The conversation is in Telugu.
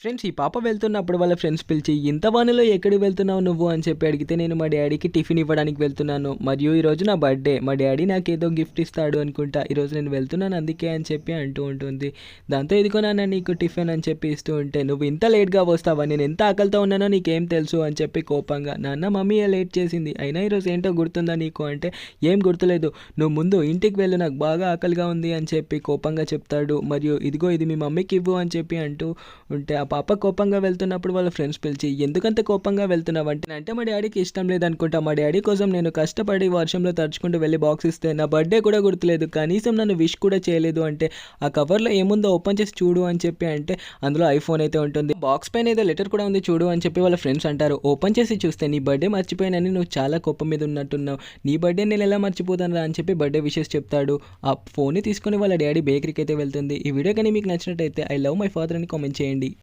ఫ్రెండ్స్ ఈ పాప వెళ్తున్నప్పుడు వాళ్ళ ఫ్రెండ్స్ పిలిచి, "ఇంత వానలో ఎక్కడికి వెళ్తున్నావు నువ్వు?" అని చెప్పి అడిగితే, నేను మా డ్యాడీకి టిఫిన్ ఇవ్వడానికి వెళ్తున్నాను. మరియు ఈరోజు నా బర్త్‌డే. మా డ్యాడీ నాకేదో గిఫ్ట్ ఇస్తాడు అనుకుంటా. ఈరోజు నేను వెళ్తున్నాను అందుకే అని చెప్పి అంటూ ఉంటుంది. దాంతో ఇదిగో నాన్న నీకు టిఫిన్ అని చెప్పి ఇస్తూ ఉంటే, "నువ్వు ఇంత లేట్‌గా వస్తావా? నేను ఎంత ఆకలితో ఉన్నానో నీకేం తెలుసు?" అని చెప్పి కోపంగా, "నాన్న మమ్మీయే లేట్ చేసింది. అయినా ఈరోజు ఏంటో గుర్తుందా నీకు?" అంటే, "ఏం గుర్తులేదు. నువ్వు ముందు ఇంటికి వెళ్ళు నాకు బాగా ఆకలిగా ఉంది" అని చెప్పి కోపంగా చెప్తాడు. మరియు ఇదిగో ఇది మీ మమ్మీకి ఇవ్వు అని చెప్పి అంటూ ఉంటే, ఆ పాప కోపంగా వెళ్తున్నప్పుడు వాళ్ళ ఫ్రెండ్స్ పిలిచి, "ఎందుకంత కోపంగా వెళ్తున్నావంటే?" అంటే మా డ్యాడీకి ఇష్టం లేదనుకుంటా. మా డ్యాడీ కోసం నేను కష్టపడి వర్షంలో తడుచుకుంటూ వెళ్ళి బాక్స్ ఇస్తే నా బర్త్‌డే కూడా గుర్తులేదు. కనీసం నన్ను విష్ కూడా చేయలేదు అంటే, "ఆ కవర్‌లో ఏముందో ఓపెన్ చేసి చూడు" అని చెప్పి అంటే, అందులో ఐఫోన్ అయితే ఉంటుంది. బాక్స్ పైన ఏదో లెటర్ కూడా ఉంది చూడు అని చెప్పి వాళ్ళ ఫ్రెండ్స్ అంటారు. ఓపెన్ చేసి చూస్తే, "నీ బర్త్‌డే మర్చిపోయానని నువ్వు చాలా కోపం మీద ఉన్నట్టున్నావు. నీ బర్త్‌డే నేను ఎలా మర్చిపోతానురా" అని చెప్పి బర్త్‌డే విషెస్ చెప్తాడు. ఆ ఫోన్‌ని తీసుకొని వాళ్ళ డ్యాడీ బేకరీకి అయితే వెళ్తుంది. ఈ వీడియో కానీ మీకు నచ్చినట్టయితే ఐ లవ్ మై ఫాదర్ అని కామెంట్ చేయండి.